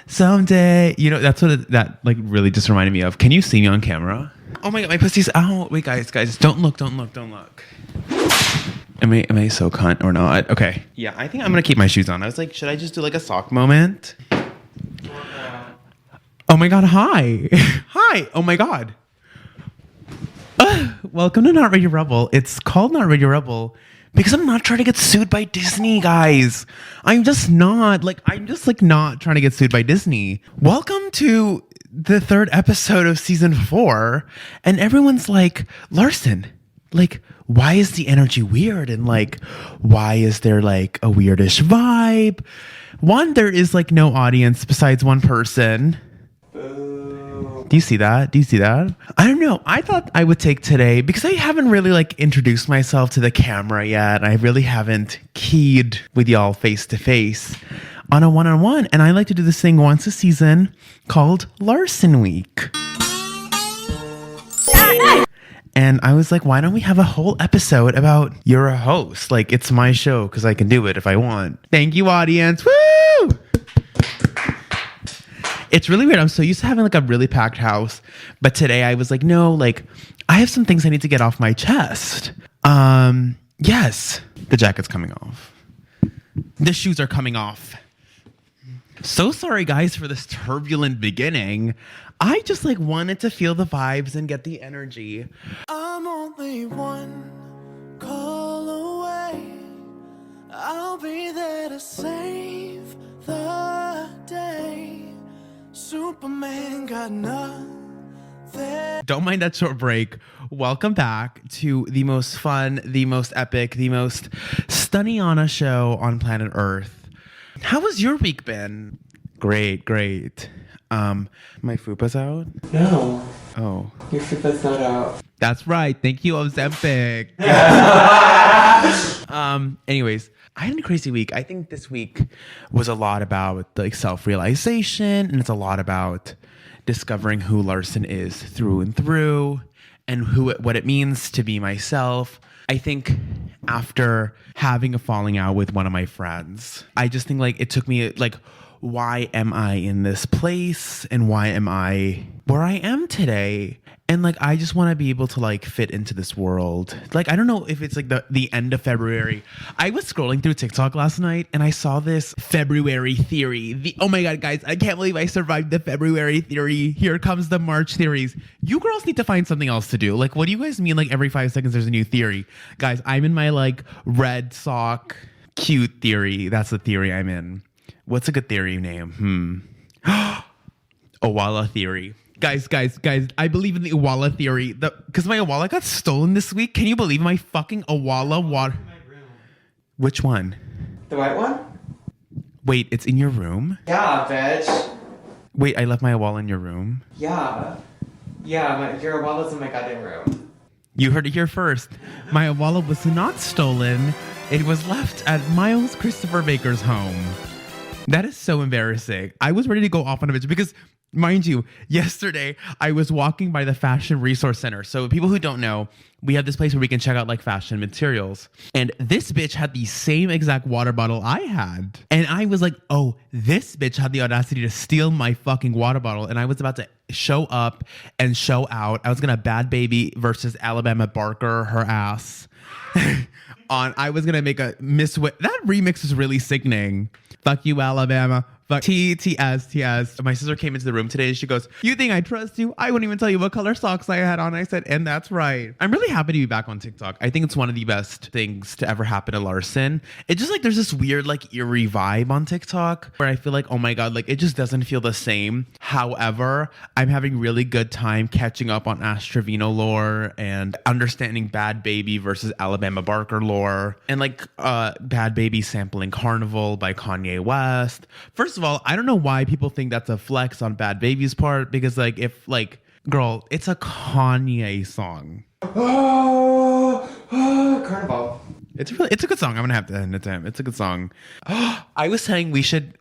Someday. That's what that like really just reminded me of. Can you see me on camera? Oh my god, my pussy's out. Wait, guys, don't look. Am I so cunt or not? Okay. Yeah, I think I'm gonna keep my shoes on. I was like, should I just do like a sock moment? Oh my god, hi. Hi. Oh my god. Welcome to Not Radio Rebel. It's called Not Radio Rebel because I'm not trying to get sued by Disney, guys. I'm just not trying to get sued by Disney. Welcome to the third episode of season 4. And everyone's like, Larson, like, why is the energy weird? And like, why is there like a weirdish vibe? One, there is like no audience besides one person. Do you see that? I don't know. I thought I would take today because I haven't really like introduced myself to the camera yet. I really haven't keyed with y'all face to face on a one-on-one. And I like to do this thing once a season called Larson Week. And I was like, why don't we have a whole episode about you're a host? Like, it's my show because I can do it if I want. Thank you, audience. Woo! It's really weird. I'm so used to having like a really packed house. But today I was like, no, like I have some things I need to get off my chest. Yes, the jacket's coming off. The shoes are coming off. So sorry, guys, for this turbulent beginning. I just like wanted to feel the vibes and get the energy. I'm only one call away. I'll be there to save the day. Superman got nothing. Don't mind that short break. Welcome back to the most fun, the most epic, the most stunning show on planet Earth. How has your week been? Great. My fupa's out? No. Oh. Your fupa's not out. That's right. Thank you, Ozempic. Anyways, I had a crazy week. I think this week was a lot about like self-realization, and it's a lot about discovering who Larson is through and through, and what it means to be myself. I think after having a falling out with one of my friends, I just think like it took me like, why am I in this place? And why am I where I am today? And like, I just want to be able to like fit into this world. Like, I don't know if it's like the end of February. I was scrolling through TikTok last night and I saw this February theory. Oh my God, guys, I can't believe I survived the February theory. Here comes the March theories. You girls need to find something else to do. Like, what do you guys mean? Like every 5 seconds there's a new theory. Guys, I'm in my like red sock cute theory. That's the theory I'm in. What's a good theory name? Owala theory. Guys, I believe in the Owala theory. Because my Owala got stolen this week. Can you believe my fucking Owala water? Which one? The white one? Wait, it's in your room? Yeah, bitch. Wait, I left my Owala in your room? Yeah, your wallet's in my goddamn room. You heard it here first. My Owala was not stolen. It was left at Miles Christopher Baker's home. That is so embarrassing. I was ready to go off on a bitch because, mind you, yesterday I was walking by the Fashion Resource Center. So people who don't know, we have this place where we can check out like fashion materials. And this bitch had the same exact water bottle I had. And I was like, oh, this bitch had the audacity to steal my fucking water bottle. And I was about to show up and show out. I was going to Bad Baby versus Alabama Barker her ass. I was going to make a that remix is really sickening. Fuck you, Alabama. Fuck TS. My sister came into the room today and she goes, you think I trust you? I wouldn't even tell you what color socks I had on. I said, and that's right. I'm really happy to be back on TikTok. I think it's one of the best things to ever happen to Larson. It just like, there's this weird like eerie vibe on TikTok where I feel like, oh my God, like it just doesn't feel the same. However, I'm having really good time catching up on Ash Trevino lore and understanding Bad Baby versus Alabama Barker lore and like Bad Baby sampling Carnival by Kanye West. First of all, I don't know why people think that's a flex on Bad Baby's part because like if like girl, it's a Kanye song. Carnival. It's a good song. I'm gonna have to end it to him. It's a good song. I was saying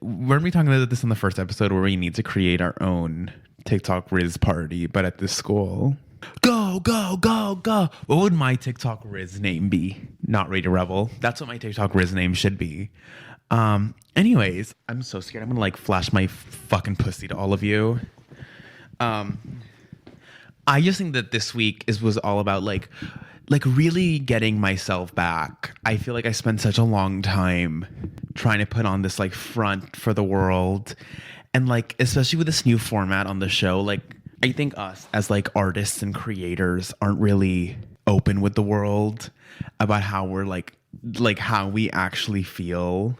weren't we talking about this in the first episode where we need to create our own TikTok Riz party, but at this school? Go. What would my TikTok Riz name be? Not Radio Rebel. That's what my TikTok Riz name should be. Anyways, I'm so scared. I'm gonna like flash my fucking pussy to all of you. I just think that this week was all about like really getting myself back. I feel like I spent such a long time trying to put on this like front for the world, and like especially with this new format on the show, like I think us as like artists and creators aren't really open with the world about how we're like how we actually feel.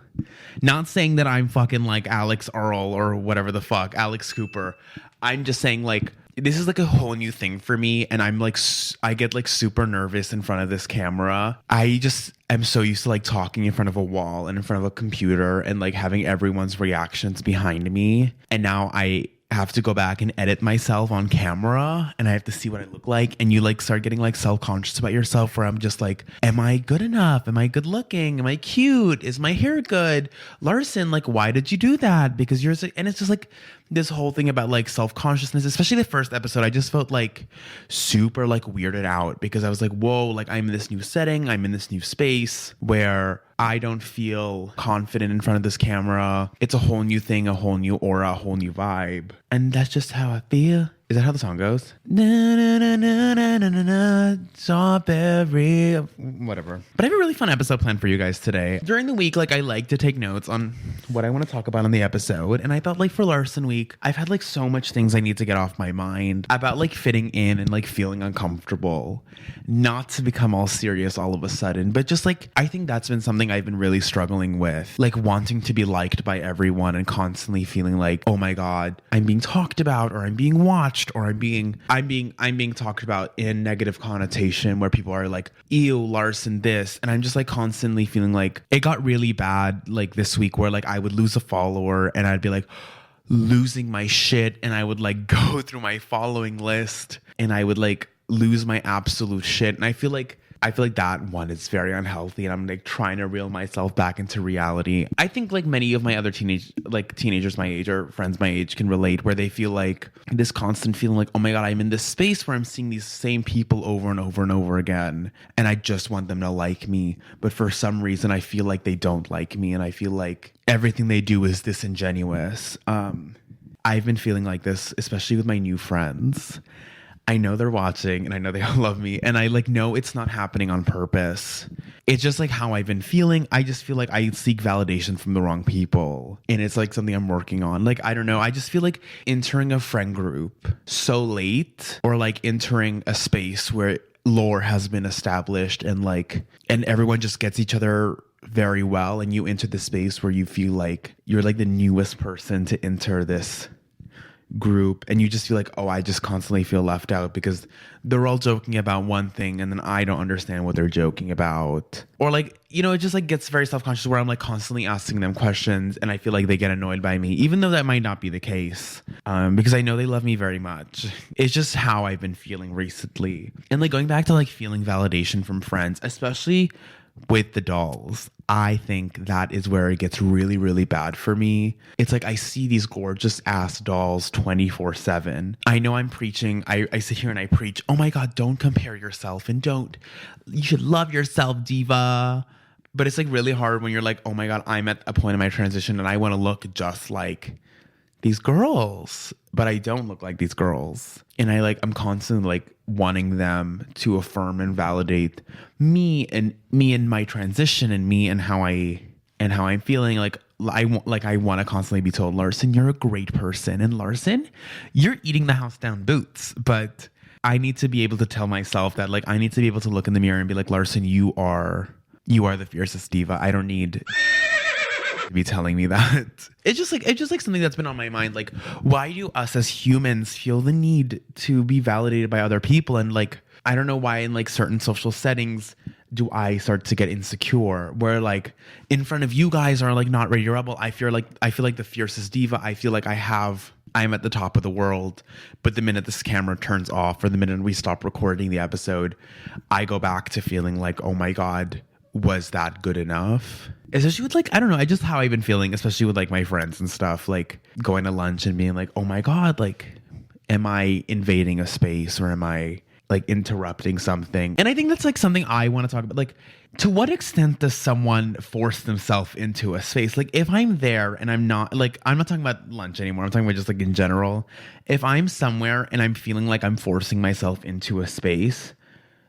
Not saying that I'm fucking like Alex Earl or whatever the fuck, Alex Cooper. I'm just saying like this is like a whole new thing for me, and I'm like I get like super nervous in front of this camera. I just am so used to like talking in front of a wall and in front of a computer and like having everyone's reactions behind me, and now I have to go back and edit myself on camera, and I have to see what I look like, and you like start getting like self-conscious about yourself, where I'm just like, am I good enough? Am I good looking? Am I cute? Is my hair good? Larson, like, why did you do that? Because you're, and it's just like this whole thing about like self-consciousness, especially the first episode. I just felt like super like weirded out because I was like, whoa, like I'm in this new setting, I'm in this new space where I don't feel confident in front of this camera. It's a whole new thing, a whole new aura, a whole new vibe. And that's just how I feel. Is that how the song goes? Na na na na na na na na, strawberry, whatever. But I have a really fun episode planned for you guys today. During the week, like I like to take notes on what I want to talk about in the episode. And I thought like for Larson week, I've had like so much things I need to get off my mind about like fitting in and like feeling uncomfortable. Not to become all serious all of a sudden, but just like I think that's been something I've been really struggling with. Like wanting to be liked by everyone and constantly feeling like, oh my God, I'm being talked about or I'm being watched, or I'm being talked about in negative connotation where people are like, ew, Larson this. And I'm just like constantly feeling like it got really bad like this week where like I would lose a follower and I'd be like losing my shit, and I would like go through my following list and I would like lose my absolute shit. And I feel like that one is very unhealthy, and I'm like trying to reel myself back into reality. I think like many of my other teenagers my age or friends my age can relate, where they feel like this constant feeling like, oh my God, I'm in this space where I'm seeing these same people over and over and over again, and I just want them to like me. But for some reason, I feel like they don't like me, and I feel like everything they do is disingenuous. I've been feeling like this, especially with my new friends. I know they're watching and I know they all love me, and I like know it's not happening on purpose. It's just like how I've been feeling. I just feel like I seek validation from the wrong people, and it's like something I'm working on. Like, I don't know. I just feel like entering a friend group so late, or like entering a space where lore has been established and everyone just gets each other very well, and you enter the space where you feel like you're like the newest person to enter this group, and you just feel like, oh, I just constantly feel left out because they're all joking about one thing and then I don't understand what they're joking about. Or like, you know, it just like gets very self-conscious where I'm like constantly asking them questions and I feel like they get annoyed by me, even though that might not be the case, because I know they love me very much. It's just how I've been feeling recently. And like going back to like feeling validation from friends, especially with the dolls, I think that is where it gets really, really bad for me. It's like I see these gorgeous ass dolls 24/7. I know I'm preaching. I sit here and I preach, oh my God, don't compare yourself and you should love yourself, diva. But it's like really hard when you're like, oh my God, I'm at a point in my transition and I want to look just like these girls, but I don't look like these girls. And I'm constantly like wanting them to affirm and validate me and my transition and me and how I'm feeling. I want to constantly be told, Larson, you're a great person. And Larson, you're eating the house down boots. But I need to be able to tell myself that I need to be able to look in the mirror and be like, Larson, you are the fiercest diva. I don't need be telling me that. It's just like something that's been on my mind. Like, why do us as humans feel the need to be validated by other people? And I don't know why in certain social settings do I start to get insecure, where in front of you guys are not ready to rebel. I feel like the fiercest diva. I feel like I'm at the top of the world, but the minute this camera turns off or the minute we stop recording the episode, I go back to feeling like, oh my God, was that good enough? Especially with I don't know, I just how I've been feeling, especially with my friends and stuff, going to lunch and being like, oh my God, am I invading a space, or am I like interrupting something. And I think that's like something I want to talk about. Like, to what extent does someone force themselves into a space? Like, if I'm there and I'm not talking about lunch anymore. I'm talking about just like in general. If I'm somewhere and I'm feeling like I'm forcing myself into a space,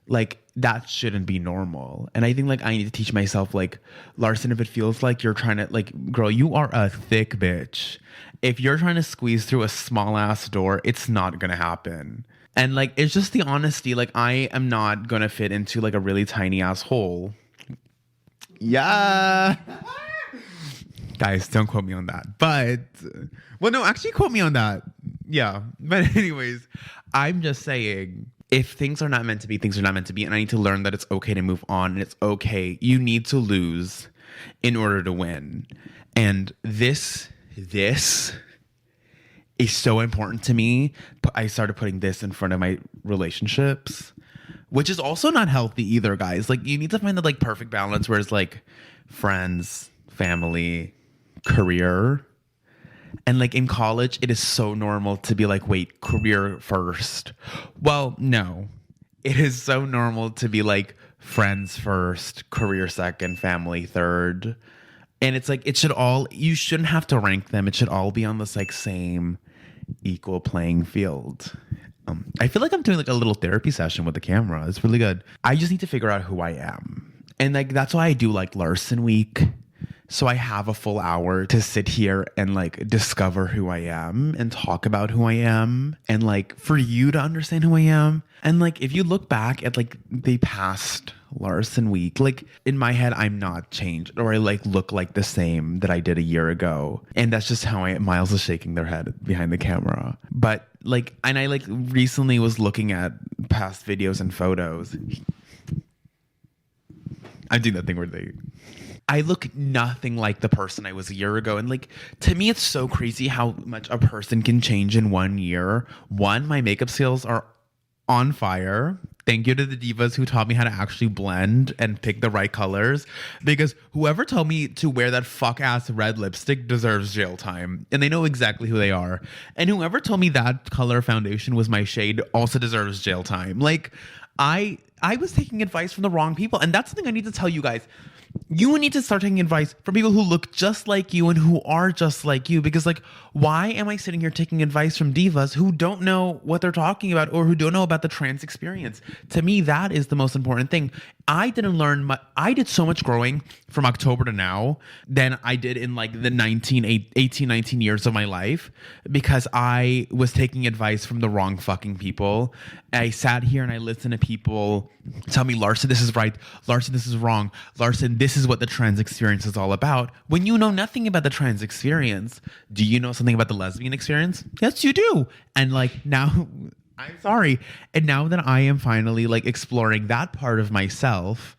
like that shouldn't be normal. And I think like I need to teach myself, like, Larson, if it feels like you're trying to, like, girl, you are a thick bitch. If you're trying to squeeze through a small ass door, it's not gonna happen. And like, it's just the honesty. Like, I am not gonna fit into like a really tiny ass hole. Yeah. Guys, don't quote me on that. But, well, no, actually quote me on that. Yeah. But anyways, I'm just saying, if things are not meant to be, things are not meant to be. And I need to learn that it's okay to move on. And it's okay. You need to lose in order to win. And this is so important to me. I started putting this in front of my relationships, which is also not healthy either, guys. Like, you need to find the like perfect balance where it's like friends, family, career. And like in college, it is so normal to be like, wait, career first. Well, no, it is so normal to be like friends first, career second, family third. And it's like, you shouldn't have to rank them. It should all be on this like same equal playing field. I feel like I'm doing like a little therapy session with the camera. It's really good. I just need to figure out who I am. And like, that's why I do like Larson week. So I have a full hour to sit here and like discover who I am and talk about who I am, and like for you to understand who I am. And like, if you look back at like the past Larson week, like in my head, I'm not changed, or I like look like the same that I did a year ago. And that's just how Miles is shaking their head behind the camera. But like, and I like recently was looking at past videos and photos. I'm doing that thing where I look nothing like the person I was a year ago. And like, to me, it's so crazy how much a person can change in 1 year. One, my makeup skills are on fire. Thank you to the divas who taught me how to actually blend and pick the right colors, because whoever told me to wear that fuck ass red lipstick deserves jail time, and they know exactly who they are. And whoever told me that color foundation was my shade also deserves jail time. Like, I was taking advice from the wrong people. And that's something I need to tell you guys. You need to start taking advice from people who look just like you and who are just like you. Because like, why am I sitting here taking advice from divas who don't know what they're talking about, or who don't know about the trans experience? To me, that is the most important thing. I did so much growing from October to now than I did in like the 18, 19 years of my life, because I was taking advice from the wrong fucking people. I sat here and I listened to people tell me, Larson, this is right. Larson, this is wrong. Larson, this is what the trans experience is all about. When you know nothing about the trans experience, do you know something about the lesbian experience? Yes, you do. And like, now, I'm sorry. And now that I am finally like exploring that part of myself,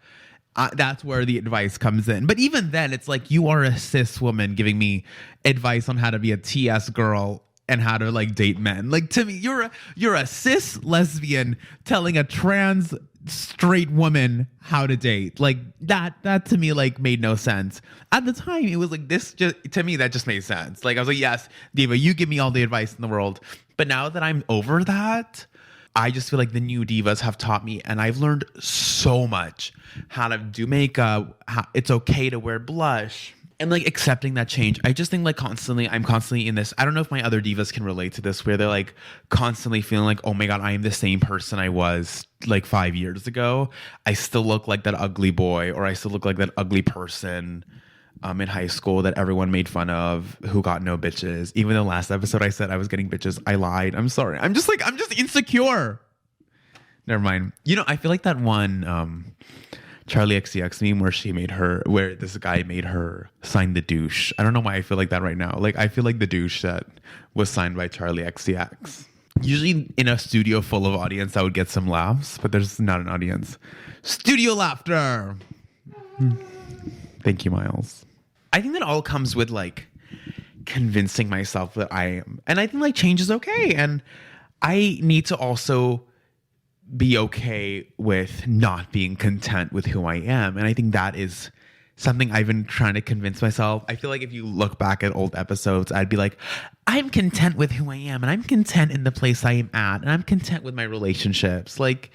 that's where the advice comes in. But even then, it's like, you are a cis woman giving me advice on how to be a TS girl and how to like date men. Like, to me, you're a cis lesbian telling a trans straight woman how to date. Like, that to me like made no sense. At the time, it was like, this just, to me, that just made sense. Like, I was like, yes, diva, you give me all the advice in the world. But now that I'm over that, I just feel like the new divas have taught me, and I've learned so much how to do makeup, how it's okay to wear blush, and like accepting that change. I just think like I'm constantly in this. I don't know if my other divas can relate to this, where they're like constantly feeling like, oh my God, I am the same person I was like 5 years ago. I still look like that ugly boy, or I still look like that ugly person in high school that everyone made fun of, who got no bitches. Even the last episode I said I was getting bitches, I lied. I'm sorry. I'm just insecure. Never mind. You know, I feel like that one Charlie XCX meme where this guy made her sign the douche. I don't know why I feel like that right now. Like, I feel like the douche that was signed by Charlie XCX. Usually in a studio full of audience, I would get some laughs, but there's not an audience. Studio laughter. Thank you, Miles. I think that all comes with like convincing myself that I am. And I think like change is okay. And I need to also be okay with not being content with who I am. And I think that is something I've been trying to convince myself. I feel like if you look back at old episodes, I'd be like, I'm content with who I am, and I'm content in the place I am at, and I'm content with my relationships. Like,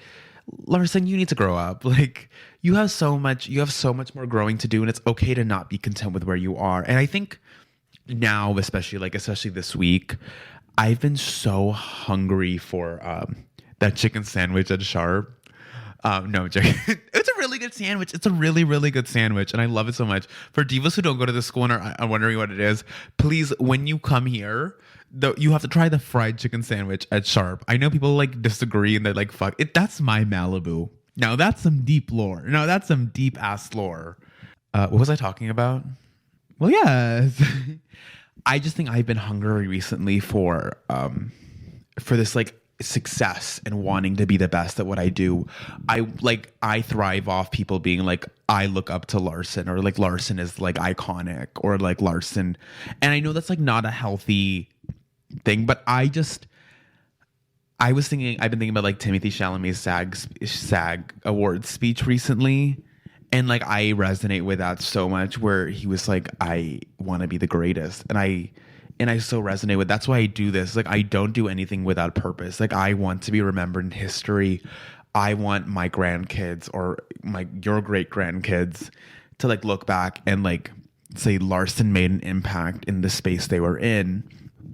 Larson, you need to grow up. Like, you have so much more growing to do, and it's okay to not be content with where you are. And I think now, especially this week, I've been so hungry for that chicken sandwich at Sharp. No, Jay. It's a really good sandwich. It's a really, really good sandwich, and I love it so much. For divas who don't go to the school and are wondering what it is, please, when you come here, you have to try the fried chicken sandwich at Sharp. I know people like disagree and they're like, fuck it. That's my Malibu. Now that's some deep lore. No, that's some deep ass lore. What was I talking about? Well, yes. I just think I've been hungry recently for this like success and wanting to be the best at what I do. I thrive off people being like, I look up to Larson, or like Larson is like iconic, or like Larson. And I know that's like not a healthy thing, but I've been thinking about like Timothy Chalamet's SAG Awards speech recently. And like, I resonate with that so much, where he was like, I want to be the greatest. And I so resonate with, that's why I do this. Like, I don't do anything without purpose. Like, I want to be remembered in history. I want my grandkids, or your great grandkids, to like look back and like say Larson made an impact in the space they were in.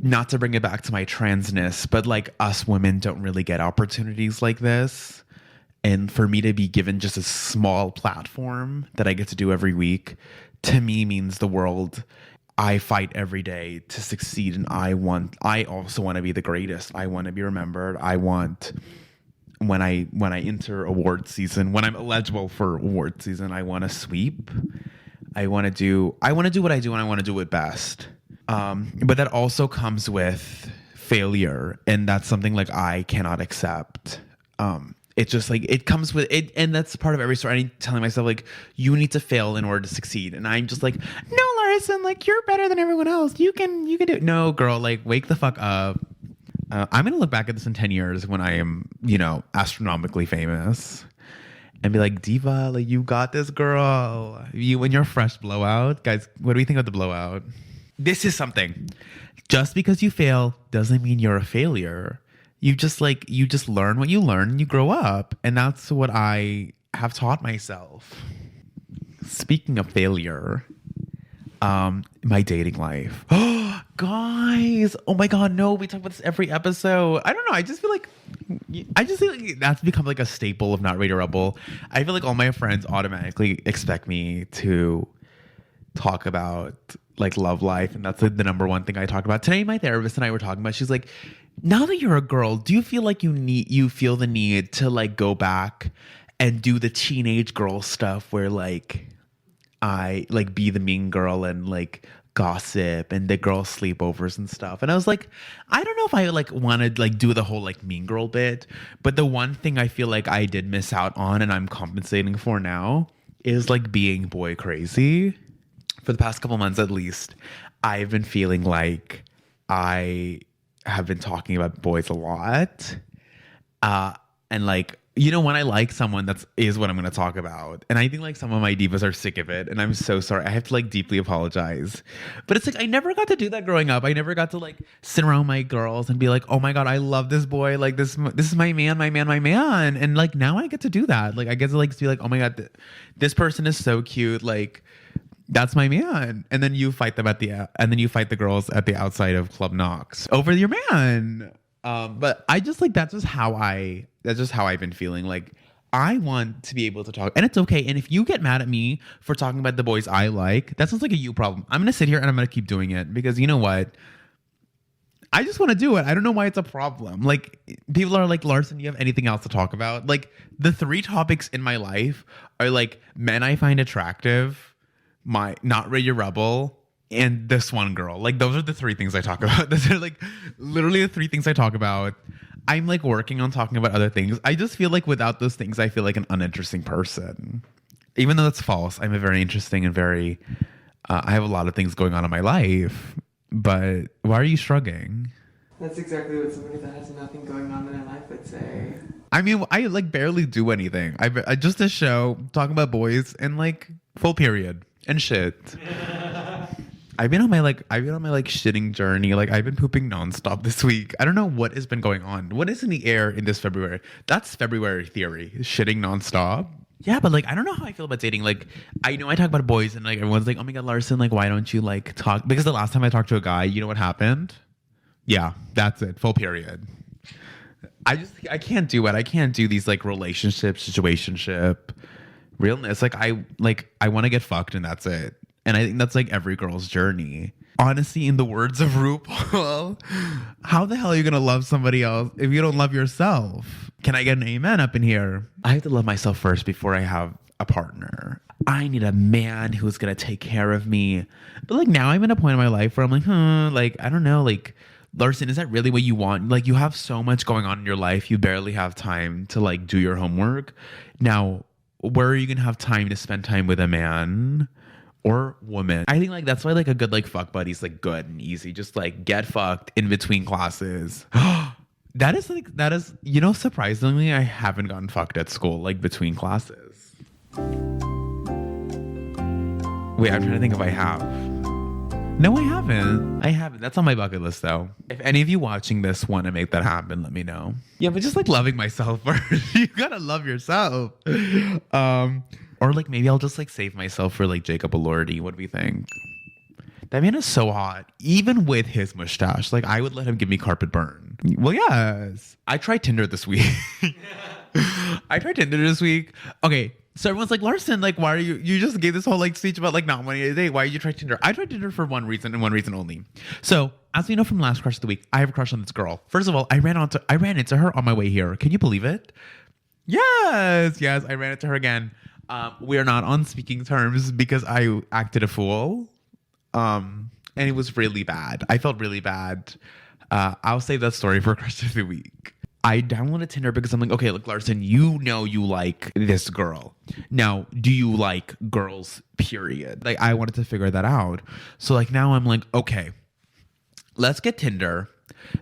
Not to bring it back to my transness, but like, us women don't really get opportunities like this. And for me to be given just a small platform that I get to do every week, to me means the world. I fight every day to succeed, and I also want to be the greatest. I want to be remembered. I want, when I enter award season, when I'm eligible for award season, I want to sweep. I want to do what I do, and I want to do it best. But that also comes with failure, and that's something like I cannot accept. It's just like, it comes with it, and that's part of every story. I'm telling myself like, you need to fail in order to succeed, and I'm just like, no, Larson, like, you're better than everyone else. You can do it. No, girl, like, wake the fuck up. I'm gonna look back at this in 10 years when I am, astronomically famous, and be like, Diva, like, you got this, girl. You and your fresh blowout, guys. What do we think of the blowout? This is something. Just because you fail doesn't mean you're a failure. You just learn what you learn, and you grow up. And that's what I have taught myself. Speaking of failure, my dating life. Oh, guys. Oh my God, no, we talk about this every episode. I don't know. I just feel like that's become like a staple of Not Radio Rebel. I feel like all my friends automatically expect me to talk about like love life, and that's like the number one thing I talk about. Today, my therapist and I were talking about, she's like, now that you're a girl, do you feel like you feel the need to like go back and do the teenage girl stuff where like I like be the mean girl and like gossip and the girl sleepovers and stuff? And I was like, I don't know if I like want to like do the whole like mean girl bit, but the one thing I feel like I did miss out on, and I'm compensating for now, is like being boy crazy. For the past couple months at least, I've been feeling like I have been talking about boys a lot. And like, when I like someone, is what I'm going to talk about. And I think like some of my divas are sick of it. And I'm so sorry. I have to like deeply apologize. But it's like, I never got to do that growing up. I never got to like sit around my girls and be like, oh my God, I love this boy. Like this is my man, my man, my man. And like, now I get to do that. Like, I get to like be like, oh my God, this person is so cute. Like, that's my man. And then you fight the girls at the outside of Club Knox over your man. But I just like, that's just how I've been feeling. Like, I want to be able to talk, and it's okay. And if you get mad at me for talking about the boys I like, that sounds like a you problem. I'm going to sit here and I'm going to keep doing it, because you know what? I just want to do it. I don't know why it's a problem. Like, people are like, Larson, do you have anything else to talk about? Like, the 3 topics in my life are like men I find attractive, my Not Radio Rebel, and this one girl. Like, those are the 3 things I talk about. Those are like literally the 3 things I talk about. I'm like working on talking about other things. I just feel like without those things, I feel like an uninteresting person. Even though that's false. I'm a very interesting and very, I have a lot of things going on in my life. But why are you shrugging? That's exactly what somebody that has nothing going on in their life would say. I mean, I like barely do anything. I just a show talking about boys and like full period. and shit. I've been on my shitting journey. Like I've been pooping nonstop this week. I don't know what has been going on. What is in the air in this February? That's February theory. Shitting nonstop. Yeah, but like I don't know how I feel about dating. Like I know I talk about boys and like everyone's like, oh my god, Larson, like why don't you like talk? Because the last time I talked to a guy, you know what happened? Yeah, that's it. Full period. I can't do it. I can't do these like relationship, situationship, realness. Like I want to get fucked and that's it. And I think that's like every girl's journey. Honestly, in the words of RuPaul, how the hell are you going to love somebody else if you don't love yourself? Can I get an amen up in here? I have to love myself first before I have a partner. I need a man who's going to take care of me. But like now I'm in a point in my life where I'm like, like, I don't know, like, Larson, is that really what you want? Like you have so much going on in your life. You barely have time to like do your homework. Now, where are you going to have time to spend time with a man? Or woman. I think like that's why like a good like fuck buddy is like good and easy. Just like get fucked in between classes. that is you know, surprisingly I haven't gotten fucked at school like between classes. Wait, I'm trying to think if I have. No, I haven't. That's on my bucket list though. If any of you watching this want to make that happen, let me know. Yeah, but just like loving myself first. You gotta love yourself. Or like maybe I'll just like save myself for like Jacob Elordi. What do we think? That man is so hot. Even with his mustache. Like I would let him give me carpet burn. Well, yes. I tried Tinder this week. Okay. So everyone's like, Larson, like why are you just gave this whole like speech about like not wanting a date. Why did you try Tinder? I tried Tinder for one reason and one reason only. So as we know from last crush of the week, I have a crush on this girl. First of all, I ran into her on my way here. Can you believe it? Yes, I ran into her again. We are not on speaking terms because I acted a fool. And it was really bad. I felt really bad. I'll save that story for Crush of the Week. I downloaded Tinder because I'm like, okay, look, Larson, you know you like this girl. Now, do you like girls, period? Like, I wanted to figure that out. So, like, now I'm like, okay, let's get Tinder.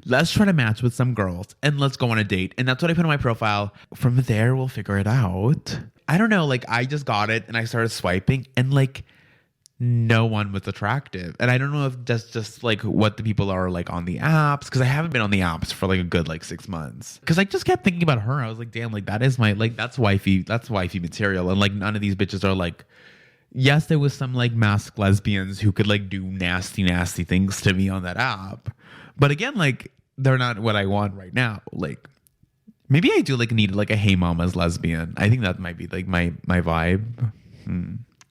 Let's try to match with some girls and let's go on a date. And that's what I put on my profile. From there, we'll figure it out. I don't know. Like, I just got it and I started swiping and like no one was attractive. And I don't know if that's just like what the people are like on the apps. Cause I haven't been on the apps for like a good like 6 months. Cause I just kept thinking about her. I was like, damn, like that is my, like, that's wifey material. And like none of these bitches are like, yes, there was some like masked lesbians who could like do nasty, nasty things to me on that app. But again, like they're not what I want right now. Like maybe I do like need like a Hey Mama's lesbian. I think that might be like my vibe.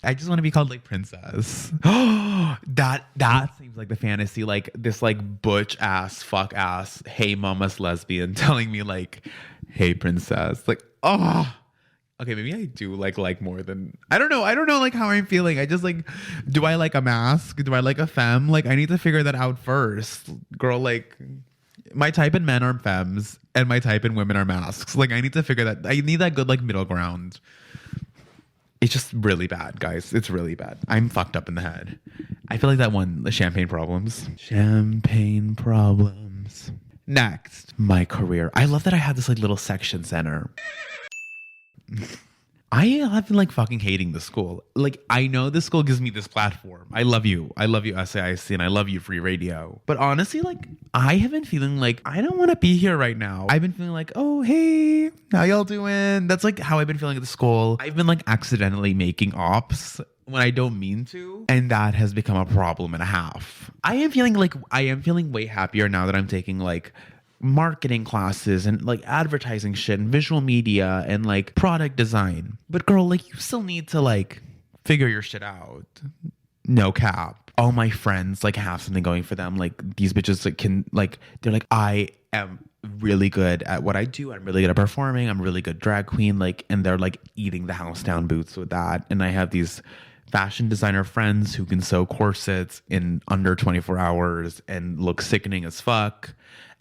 I just want to be called like princess. that seems like the fantasy. Like this like butch ass, fuck ass, Hey Mama's lesbian telling me like, hey princess. Like, oh. Okay, maybe I do like more than I don't know like how I'm feeling. I just like, do I like a mask? Do I like a femme? Like I need to figure that out first. Girl, like my type in men are femmes and my type in women are masks. Like I need to figure that. I need that good like middle ground. It's just really bad, guys. It's really bad. I'm fucked up in the head. I feel like that one, the champagne problems. Champagne problems. Next, my career. I love that I had this like little section center. I have been like fucking hating the school. Like I know the school gives me this platform. I love you SAIC, and I love you Free Radio. But honestly, like I have been feeling like I don't want to be here right now. I've been feeling like, oh hey, how y'all doing? That's like how I've been feeling at the school. I've been like accidentally making ops when I don't mean to, and that has become a problem and a half. I am feeling way happier now that I'm taking like marketing classes and like advertising shit and visual media and like product design. But girl, like you still need to like figure your shit out. No cap. All my friends like have something going for them. Like these bitches like can like, they're like, I am really good at what I do. I'm really good at performing. I'm really good drag queen. Like, and they're like eating the house down boots with that. And I have these fashion designer friends who can sew corsets in under 24 hours and look sickening as fuck.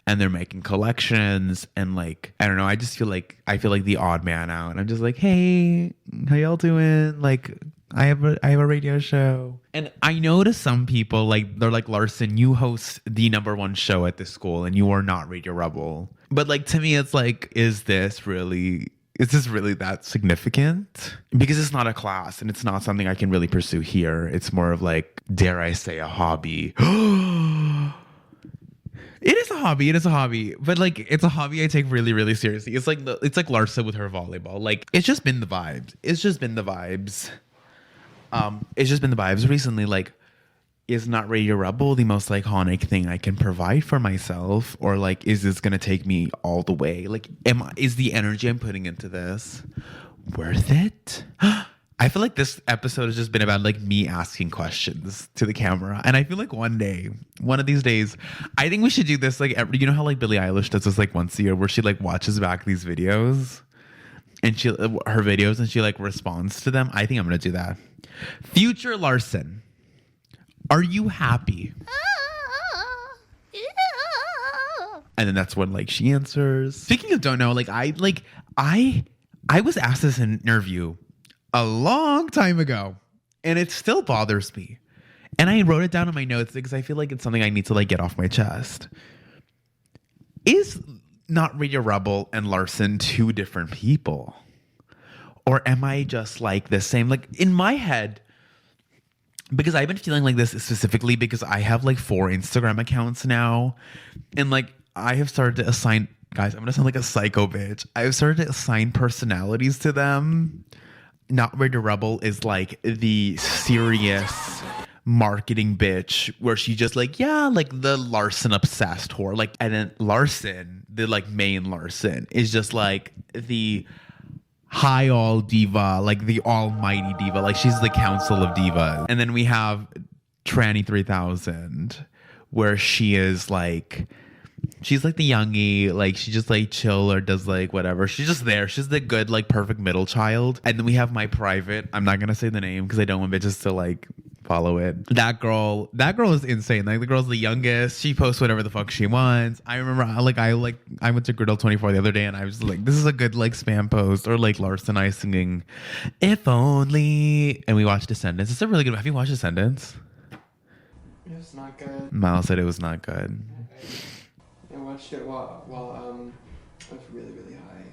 And they're making collections and like, I don't know. I feel like the odd man out. And I'm just like, hey, how y'all doing? Like, I have a radio show. And I know to some people, like, they're like, Larson, you host the #1 show at this school and you are not Radio Rebel. But like, to me, it's like, is this really is this really that significant? Because it's not a class and it's not something I can really pursue here. It's more of like, dare I say, a hobby. It is a hobby. It is a hobby. But like, it's a hobby I take really, really seriously. It's like Larson with her volleyball. Like, it's just been the vibes. It's just been the vibes. It's just been the vibes recently. Like, is Not Radio Rebel the most iconic thing I can provide for myself? Or like, is this going to take me all the way? Like, is the energy I'm putting into this worth it? I feel like this episode has just been about like me asking questions to the camera. And I feel like one of these days, I think we should do this like you know how like Billie Eilish does this like once a year where she like watches back these videos and her videos and she like responds to them. I think I'm going to do that. Future Larson. Are you happy? And then that's when like she answers. Speaking of don't know, like I was asked this in an interview a long time ago, and it still bothers me. And I wrote it down in my notes because I feel like it's something I need to like get off my chest. Is Not Radio Rebel and Larson two different people? Or am I just like the same? Like in my head, because I've been feeling like this specifically because I have like 4 Instagram accounts now. And like I have started to assign, guys, I'm going to sound like a psycho bitch. I've started to assign personalities to them. Not Radio Rebel is like the serious marketing bitch where she just like, yeah, like the Larson obsessed whore. Like, and then Larson, the like main Larson, is just like the high all diva, like the almighty diva. Like she's the council of divas. And then we have Tranny 3000 where she is like, she's like the youngie, like she just like chill or does like whatever. She's just there. She's the good, like perfect middle child. And then we have my private. I'm not gonna say the name because I don't want bitches to like follow it. That girl is insane. Like the girl's the youngest. She posts whatever the fuck she wants. I remember I went to Griddle 24 the other day and I was like, this is a good like spam post. Or like Larson and I singing If Only. And we watched Descendants. It's a really good. Have you watched Descendants? It's not good. Miles said it was not good. I watched it while I was really, really high.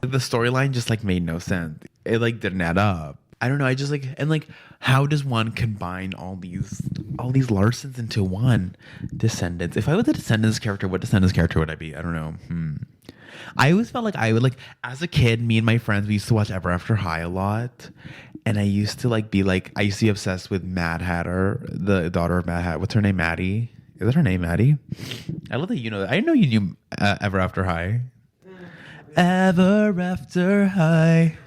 The storyline just like made no sense. It like didn't add up. I don't know. I just like, and like, how does one combine all these Larsons into one? Descendants. If I was a Descendants character, what Descendants character would I be? I don't know. I always felt like I would like, as a kid, me and my friends, we used to watch Ever After High a lot. And I used to like be like, I used to be obsessed with Mad Hatter, the daughter of Mad Hatter. What's her name? Maddie? Is that her name, Maddie? I love that you know that. I didn't know you knew Ever After High. Ever After High.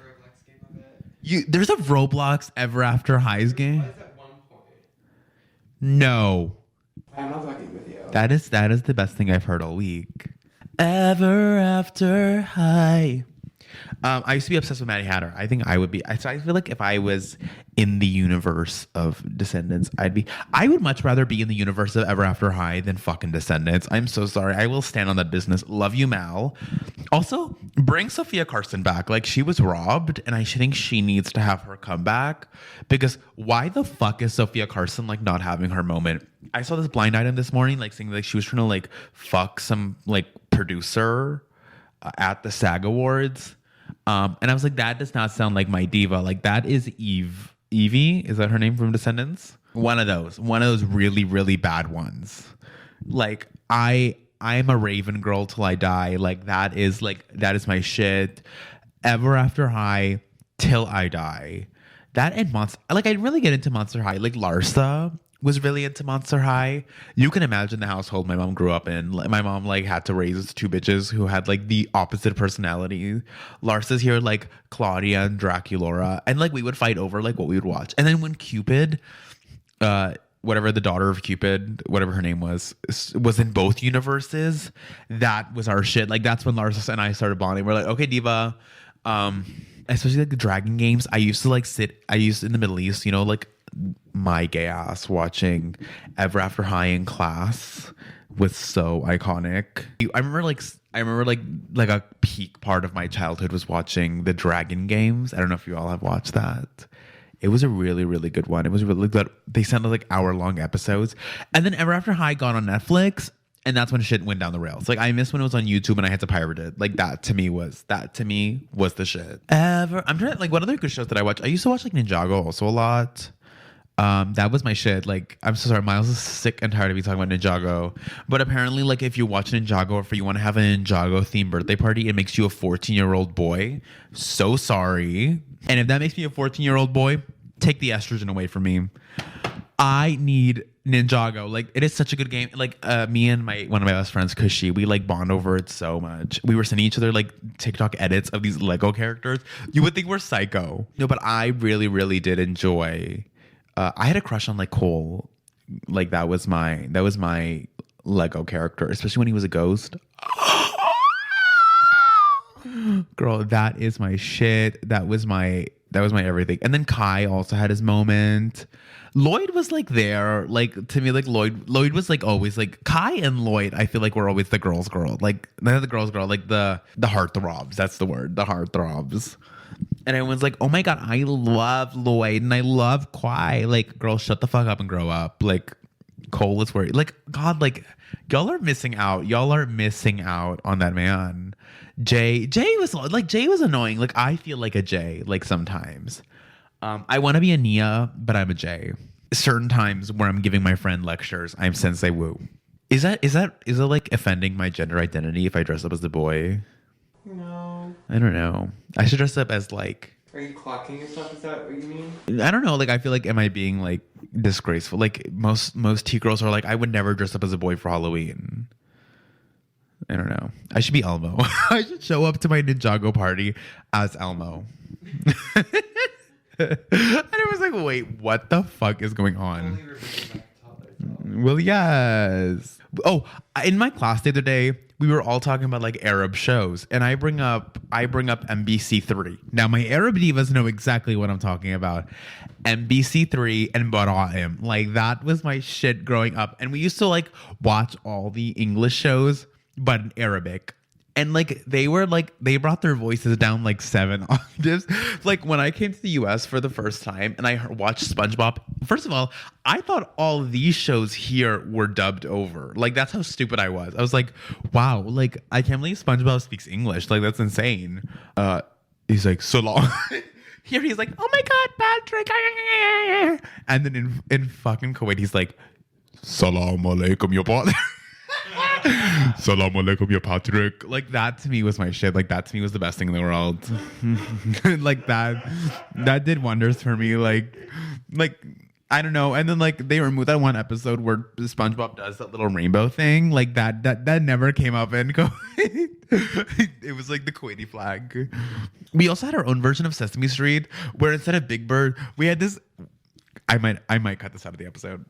There's a Roblox Ever After Highs game? At one point. No. I'm not fucking with you. That is the best thing I've heard all week. Ever After High. I used to be obsessed with Maddie Hatter. I think I would be. So I feel like if I was in the universe of Descendants, I would much rather be in the universe of Ever After High than fucking Descendants. I'm so sorry. I will stand on that business. Love you, Mal. Also, bring Sophia Carson back. Like, she was robbed, and I think she needs to have her come back. Because why the fuck is Sophia Carson, like, not having her moment? I saw this blind item this morning, like, saying, like, she was trying to, like, fuck some, like, producer at the SAG Awards. And I was like, that does not sound like my diva. Like, that is Evie. Is that her name from Descendants? One of those really, really bad ones. Like, I'm a Raven girl till I die. Like, that is my shit. Ever After High till I die. That and Monster. Like, I didn't really get into Monster High. Like, Larsa was really into Monster High. You can imagine the household my mom grew up in. My mom like had to raise 2 bitches who had like the opposite personality. Larsa's here like Claudia and Draculaura, and like we would fight over like what we would watch. And then when Cupid, whatever the daughter of Cupid, whatever her name was in both universes, that was our shit. Like that's when Larsa and I started bonding. We're like, okay, diva. Especially like the dragon games. I used to in the Middle East, you know, like my gay ass watching Ever After High in class was so iconic. I remember like a peak part of my childhood was watching the dragon games. I don't know if you all have watched that. It was a really, really good one. It was really good. They sounded like hour-long episodes. And then Ever After High got on Netflix. And that's when shit went down the rails. Like I miss when it was on YouTube and I had to pirate it. Like that to me was the shit. I'm trying to, like, what other good shows did I watch? I used to watch like Ninjago also a lot. That was my shit. Like, I'm so sorry, Miles is sick and tired of me talking about Ninjago. But apparently, like, if you watch Ninjago or if you want to have a Ninjago themed birthday party, it makes you a 14-year-old boy. So sorry. And if that makes me a 14-year-old boy, take the estrogen away from me. I need Ninjago. Like, it is such a good game. Like, me and one of my best friends, Kushi, we like bond over it so much. We were sending each other like TikTok edits of these Lego characters. You would think we're psycho. No, but I really, really did enjoy. I had a crush on like Cole. Like that was my Lego character, especially when he was a ghost. Girl, that is my shit. That was my everything. And then Kai also had his moment. Lloyd was like there, like to me, like Lloyd was like always like Kai and Lloyd. I feel like we're always the girls' girl, like they're the girls' girl, like the heartthrobs. That's the word, the heartthrobs. And everyone's like, oh my god, I love Lloyd and I love Kai. Like, girl, shut the fuck up and grow up. Like, Cole is worried. Like, God, like y'all are missing out. Y'all are missing out on that man. Jay was annoying. Like, I feel like a Jay, like sometimes. I want to be a Nia, but I'm a Jay. Certain times where I'm giving my friend lectures, I'm Sensei Wu. Is it like offending my gender identity if I dress up as a boy? No. I don't know. I should dress up as like. Are you clocking yourself? Is that what you mean? I don't know. Like, I feel like, am I being like disgraceful? Like most T girls are like, I would never dress up as a boy for Halloween. I don't know. I should be Elmo. I should show up to my Ninjago party as Elmo. And it was like, wait, what the fuck is going on? Well, yes. Oh, in my class the other day, we were all talking about like Arab shows, and I bring up MBC3. Now, my Arab divas know exactly what I'm talking about. MBC3 and Bara'im. Like, that was my shit growing up. And we used to like watch all the English shows, but in Arabic. And like they brought their voices down like 7 octaves. Like when I came to the US for the first time and I watched SpongeBob, first of all, I thought all these shows here were dubbed over. Like that's how stupid I was. I was like, wow, like I can't believe SpongeBob speaks English. Like that's insane. He's like, so long. Here he's like, oh my God, Patrick. And then in fucking Kuwait, he's like, Salam alaikum, your partner. Salam alaikum, ya Patrick. Like that to me was my shit. Like that to me was the best thing in the world. Like that did wonders for me. Like I don't know. And then like they removed that one episode where SpongeBob does that little rainbow thing. Like that never came up in Kuwait. It was like the Kuwaiti flag. We also had our own version of Sesame Street where instead of Big Bird, we had this. I might cut this out of the episode.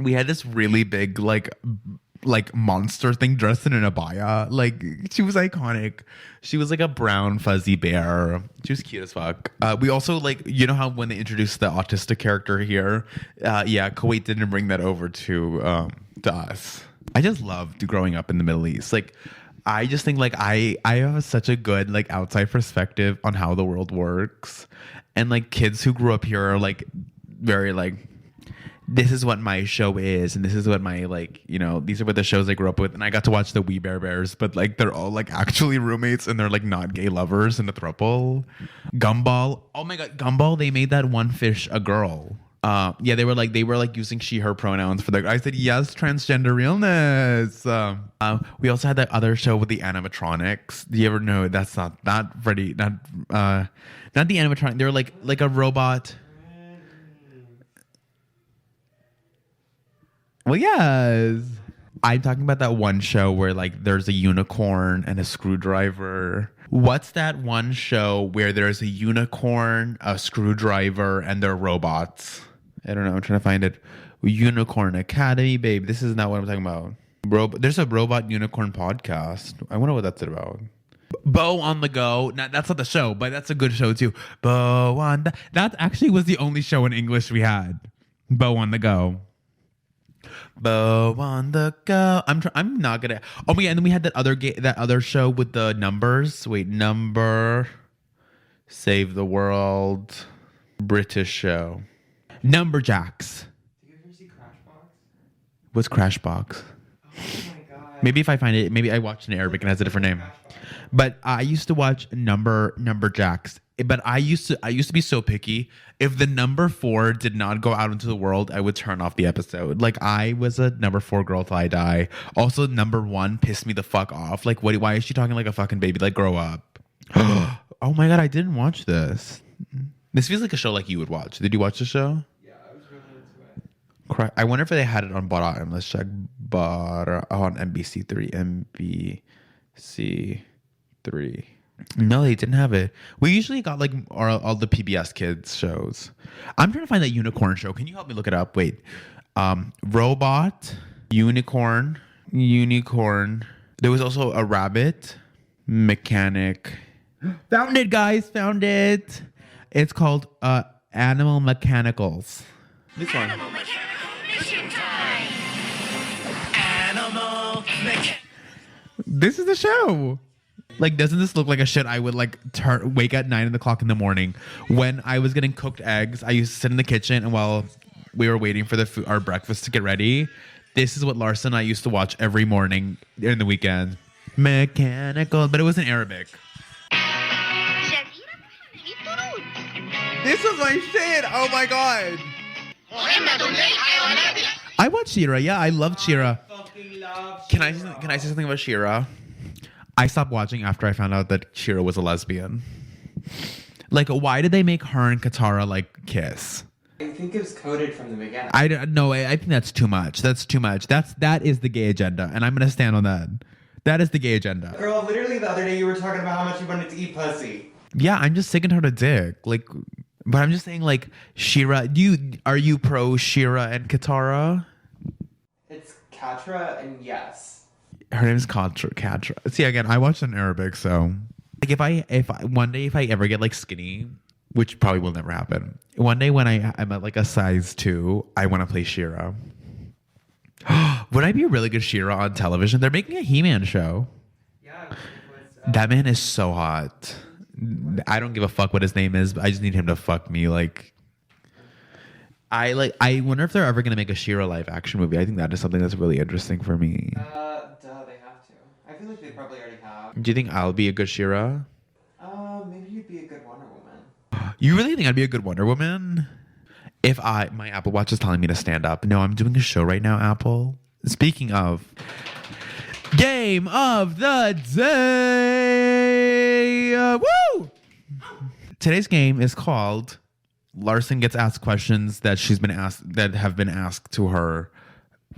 We had this really big like monster thing dressed in an abaya. Like she was iconic. She was like a brown fuzzy bear. She was cute as fuck. We also like, you know how when they introduced the autistic character here, Kuwait didn't bring that over to us. I just loved growing up in the Middle East. Like I just think like I have such a good like outside perspective on how the world works, and like kids who grew up here are like very like, this is what my show is, and this is what my like, you know, these are what the shows I grew up with. And I got to watch the We Bare Bears, but like they're all like actually roommates and they're like not gay lovers in a throuple. Gumball, oh my god, Gumball, they made that one fish a girl. Yeah, they were like using she her pronouns for the. I said yes, transgender realness. We also had that other show with the animatronics. Do you ever know? That's not Freddy, not the animatronic. They're like a robot. Well, yes. I'm talking about that one show where like there's a unicorn and a screwdriver. What's that one show where there's a unicorn, a screwdriver, and they're robots? I don't know. I'm trying to find it. Unicorn Academy, babe. This is not what I'm talking about. There's a robot unicorn podcast. I wonder what that's about. Bo on the Go. That's not the show, but that's a good show too. Bo on the. That actually was the only show in English we had. Bo on the Go. Bo on the Go. I'm not gonna. Oh yeah, and then we had that other show with the numbers. Wait, number. Save the World. British show. Numberjacks. Did you ever see Crashbox? What's Crashbox? Oh my Maybe if I find it, maybe I watched in Arabic and it has a different name. But I used to watch Numberjacks. But I used to be so picky. If the number 4 did not go out into the world, I would turn off the episode. Like I was a number 4 girl till I die. Also, number 1 pissed me the fuck off. Like, why is she talking like a fucking baby? Like, grow up. Oh my god, I didn't watch this. This feels like a show like you would watch. Did you watch the show? Yeah, I was really into it. I wonder if they had it on Bara. Let's check Bara on NBC3. NBC3. No, they didn't have it. We usually got like all the PBS Kids shows. I'm trying to find that unicorn show. Can you help me look it up? Wait. Robot, unicorn. There was also a rabbit, mechanic. Found it, guys. Found it. It's called Animal Mechanicals. This one. Animal mission time. Animal This is the show. Like, doesn't this look like a shit I would like wake at 9 o'clock in the morning when I was getting cooked eggs? I used to sit in the kitchen, and while we were waiting for our breakfast to get ready, this is what Larson and I used to watch every morning in the weekend. Mechanical, but it was in Arabic. This was my shit. Oh my god. I watched Shira. Yeah, I loved Shira. Can I say something about Shira? I stopped watching after I found out that Shira was a lesbian. Like, why did they make her and Katara like kiss? I think it was coded from the beginning. I think that's too much. That's too much. That is the gay agenda, and I'm gonna stand on that. That is the gay agenda. Girl, literally the other day you were talking about how much you wanted to eat pussy. Yeah, I'm just sick and tired of dick. Like, but I'm just saying, like, Shira. Are you pro Shira and Katara? It's Katra and yes. Her name's Katra. See, again, I watched in Arabic, so like if I one day if I ever get like skinny, which probably will never happen. One day when I'm at like a size 2, I want to play Shira. Would I be a really good Shira on television? They're making a He-Man show. Yeah, that man is so hot. I don't give a fuck what his name is, but I just need him to fuck me. Like, I wonder if they're ever gonna make a Shira live action movie. I think that is something that's really interesting for me. Duh, they have to. I feel like they probably already have. Do you think I'll be a good Shira? Maybe you'd be a good Wonder Woman. You really think I'd be a good Wonder Woman? If my Apple Watch is telling me to stand up. No, I'm doing a show right now, Apple. Speaking of, game of the day. Woo! Today's game is called Larson Gets Asked Questions that have been asked to her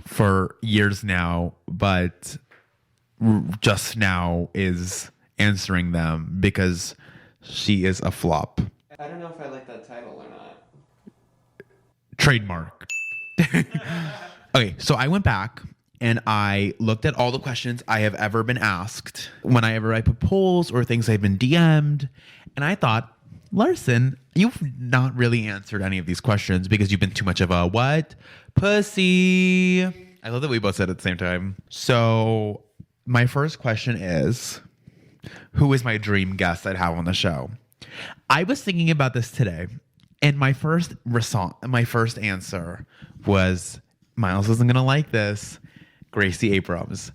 for years now, but just now is answering them because she is a flop. I don't know if I like that title or not. Trademark. Okay, so I went back and I looked at all the questions I have ever been asked whenever I put polls or things I've been DM'd, and I thought, Larson, you've not really answered any of these questions because you've been too much of a what? Pussy. I love that we both said it at the same time. So my first question is, who is my dream guest I'd have on the show? I was thinking about this today, and my first answer was, Miles isn't gonna like this, Gracie Abrams.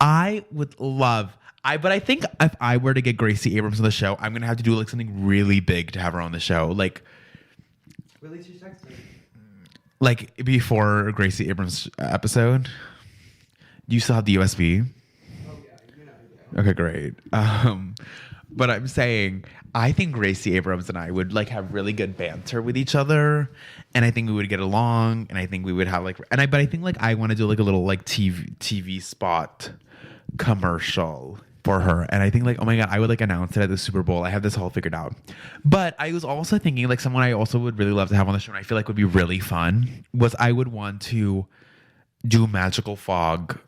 I would love, but I think if I were to get Gracie Abrams on the show, I'm gonna have to do like something really big to have her on the show. Like, Willie T. Sexton. Like before Gracie Abrams episode. Do you still have the USB? Oh yeah, you know. Okay, great. But I'm saying, I think Gracie Abrams and I would like have really good banter with each other, and I think we would get along, and I think we would have like, but I think like I want to do like a little like TV spot commercial for her, and I think like, oh my god, I would like announce it at the Super Bowl. I have this all figured out. But I was also thinking like someone I also would really love to have on the show, and I feel like would be really fun, was I would want to do magical fog.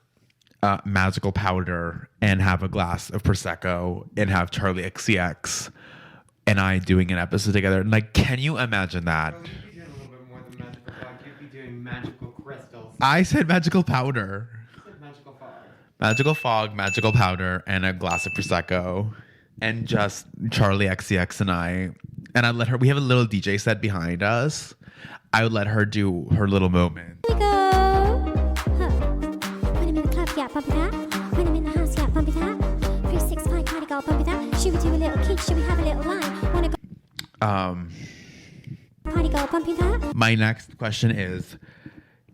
Magical powder, and have a glass of Prosecco, and have Charlie XCX and I doing an episode together. And like, can you imagine that? Well, you'd be doing a little bit more than magical fog. You'd be doing magical crystals. I said magical powder. You said magical fog. Magical fog, magical powder, and a glass of Prosecco. And just Charlie XCX and I. And I'd let her, we have a little DJ set behind us. I would let her do her little moment. Here we go. Huh. Want to make a clap? Yeah, pop that. When I'm in the house, yeah, bump it out. 365 party girl, bump it out. Should we do a little kick? Should we have a little line? Wanna go party girl, bump it out. My next question is,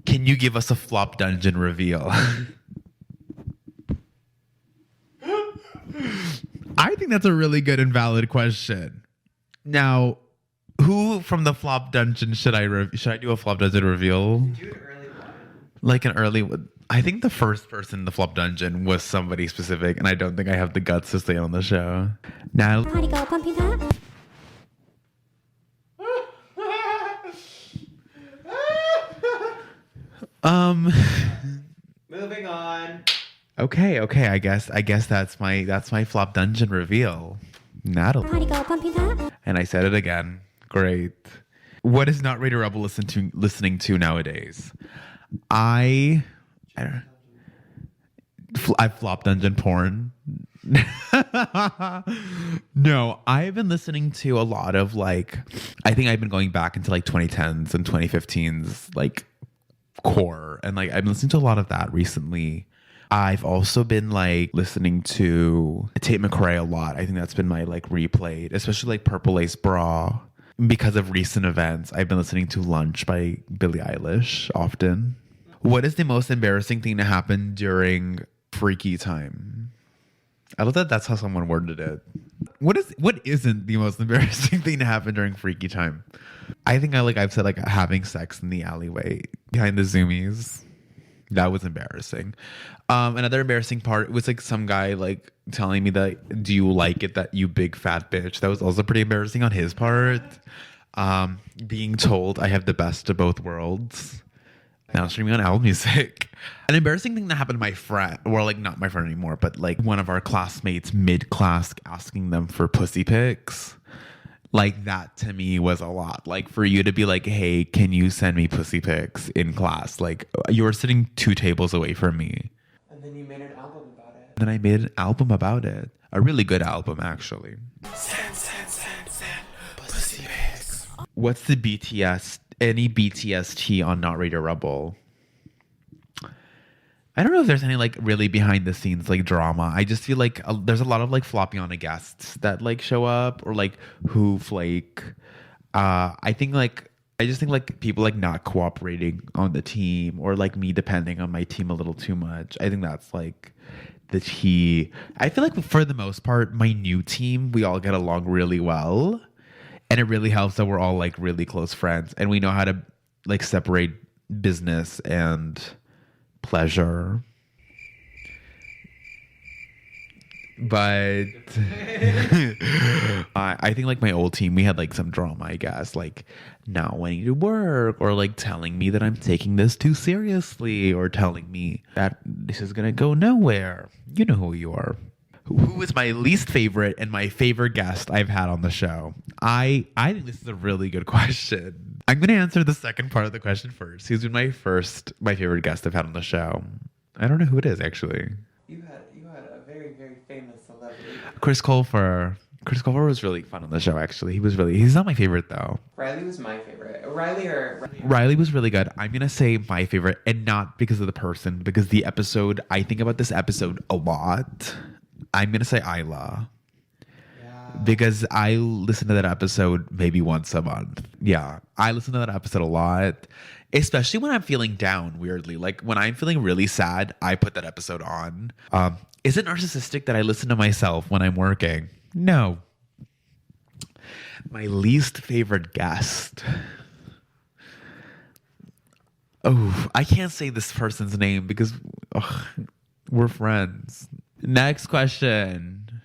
can you give us a flop dungeon reveal? I think that's a really good and valid question. Now, who from the flop dungeon should I do a flop dungeon reveal? Do an early one. Like an early. I think the first person in the flop dungeon was somebody specific, and I don't think I have the guts to stay on the show. Now, Party girl, bump it out. Moving on. Okay. I guess that's my flop dungeon reveal. Natalie. Party girl, bump it out. And I said it again. Great. What is Not Radio Rebel listening to nowadays? I flop dungeon porn. No, I've been listening to a lot of like, I think I've been going back into like 2010s and 2015s like core, and like I've been listening to a lot of that recently. I've also been like listening to Tate McRae a lot. I think that's been my like replayed, especially like Purple Lace Bra. Because of recent events, I've been listening to Lunch by Billie Eilish often. What is the most embarrassing thing to happen during freaky time? I love that that's how someone worded it. What isn't the most embarrassing thing to happen during freaky time? I think I've said like having sex in the alleyway behind the Zoomies. That was embarrassing. Another embarrassing part was like some guy like telling me that, do you like it that you big fat bitch? That was also pretty embarrassing on his part. Being told I have the best of both worlds. Now streaming on Apple Music. An embarrassing thing that happened to my friend, or like not my friend anymore, but like one of our classmates mid-class asking them for pussy pics. Like that to me was a lot. Like for you to be like, hey, can you send me pussy pics in class? Like you were sitting 2 tables away from me. And then you made an album about it. Then I made an album about it. A really good album, actually. Send, pussy pics. What's the any BTS tea on Not Radio Rebel? I don't know if there's any like really behind the scenes like drama. I just feel like there's a lot of like Floppiana guests that like show up, or like who flake. I just think like people like not cooperating on the team, or like me depending on my team a little too much. I think that's like the tea. I feel like for the most part, my new team, we all get along really well. And it really helps that we're all like really close friends, and we know how to like separate business and pleasure. But I think like my old team, we had like some drama, I guess, like not wanting to work, or like telling me that I'm taking this too seriously, or telling me that this is gonna go nowhere. You know who you are. Who is my least favorite and my favorite guest I've had on the show? I think this is a really good question. I'm going to answer the second part of the question first. Who's been my favorite guest I've had on the show? I don't know who it is, actually. You had a very, very famous celebrity. Chris Colfer. Chris Colfer was really fun on the show, actually. He's not my favorite, though. Riley was my favorite. Riley was really good. I'm going to say my favorite, and not because of the person, because the episode, I think about this episode a lot. I'm going to say Isla. Yeah. Because I listen to that episode maybe once a month. Yeah, I listen to that episode a lot, especially when I'm feeling down, weirdly. Like when I'm feeling really sad, I put that episode on. Is it narcissistic that I listen to myself when I'm working? No. My least favorite guest. Oh, I can't say this person's name because we're friends. Next question.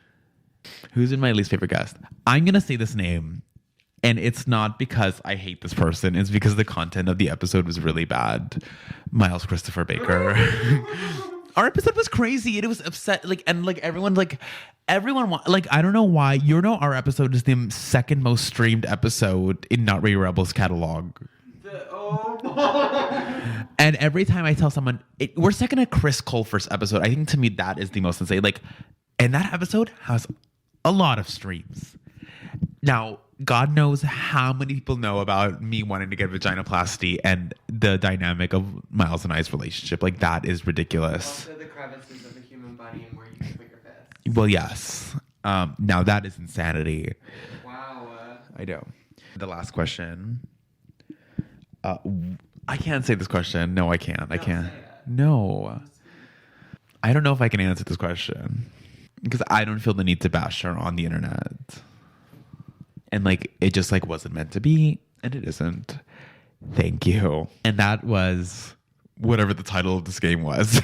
Who's been my least favorite guest? I'm going to say this name, and it's not because I hate this person. It's because the content of the episode was really bad. Miles Christopher Baker. Our episode was crazy. It was upset. Like, and like everyone, I don't know why. Our episode is the second most streamed episode in Not Radio Rebel's catalog. And every time I tell someone, we're second to Chris Colfer's episode. I think to me that is the most insane. Like, and that episode has a lot of streams. Now, God knows how many people know about me wanting to get vaginoplasty and the dynamic of Miles and I's relationship. Like, that is ridiculous. Also, the crevices of a human body and where you can put your fist. Well, yes. Now that is insanity. Wow. I know. The last question. I can't say this question. No, I can't. I can't. No. I don't know if I can answer this question because I don't feel the need to bash her on the internet. And like, it just like wasn't meant to be, and it isn't. Thank you. And that was whatever the title of this game was.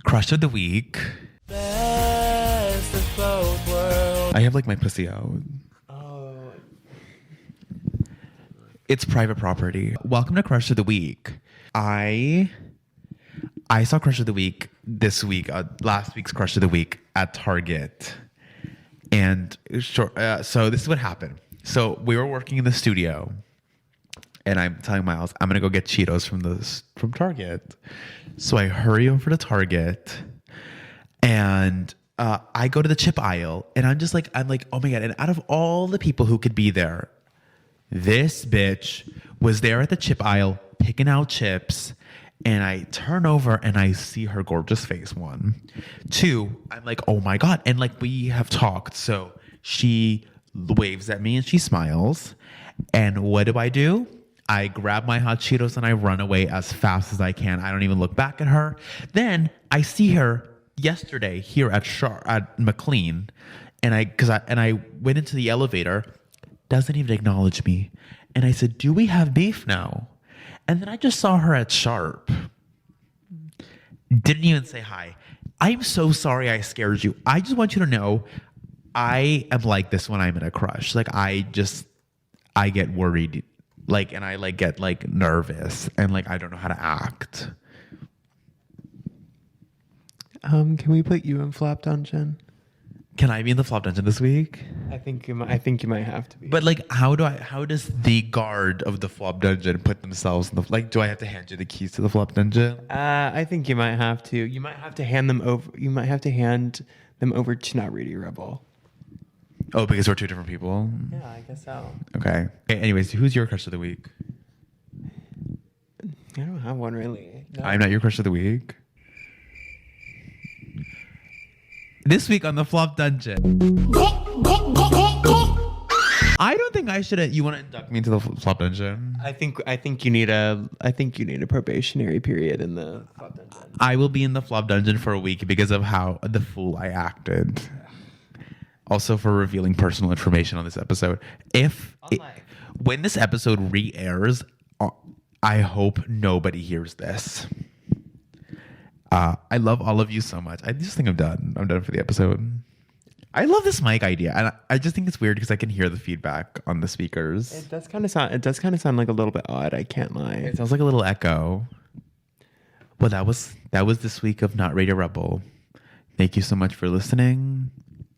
Crush of the week. Best of both worlds. I have like my pussy out. Oh. It's private property. Welcome to Crush of the Week. I saw Crush of the Week this week, last week's Crush of the Week at Target. And so this is what happened. So we were working in the studio, and I'm telling Miles, I'm going to go get Cheetos from Target. So I hurry over to Target, and I go to the chip aisle, and I'm like, oh my God. And out of all the people who could be there, this bitch was there at the chip aisle picking out chips, and I turn over and I see her gorgeous face. 1, 2, I'm like, oh my God. And like, we have talked. So she waves at me and she smiles. And what do? I grab my hot Cheetos and I run away as fast as I can. I don't even look back at her. Then I see her yesterday here at McLean, and I went into the elevator. Doesn't even acknowledge me. And I said, do we have beef now? And then I just saw her at Sharp. Didn't even say hi. I'm so sorry I scared you. I just want you to know I am like this when I'm in a crush. Like I get worried. Like, and I like get like nervous and like I don't know how to act. Can we put you in Flop Dungeon? Can I be in the flop dungeon this week? I think you might have to be. But like, how does the guard of the flop dungeon put themselves in do I have to hand you the keys to the flop dungeon? I think you might have to. You might have to hand them over. You might have to hand them over to Not Really Rebel. Oh, because we're two different people? Yeah, I guess so. Okay. Anyways, who's your crush of the week? I don't have one really. No. I'm not your crush of the week. This week on the Flop Dungeon. I don't think I should. You want to induct me into the Flop Dungeon? I think you need a probationary period in the Flop Dungeon. I will be in the Flop Dungeon for a week because of how the fool I acted. Also for revealing personal information on this episode. When this episode re-airs, I hope nobody hears this. I love all of you so much. I just think I'm done. I'm done for the episode. I love this mic idea, and I just think it's weird because I can hear the feedback on the speakers. It does kind of sound like a little bit odd. I can't lie. It sounds like a little echo. Well, that was this week of Not Radio Rebel. Thank you so much for listening.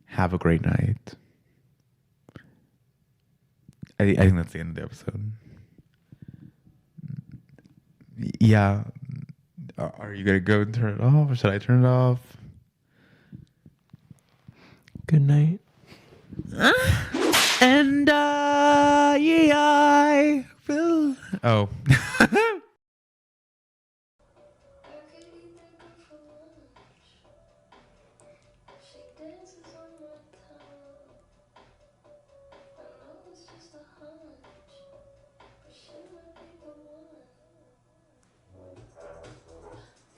Have a great night. I think that's the end of the episode. Yeah. Are you going to go and turn it off, or should I turn it off? Good night. And, yeah, I will. Oh.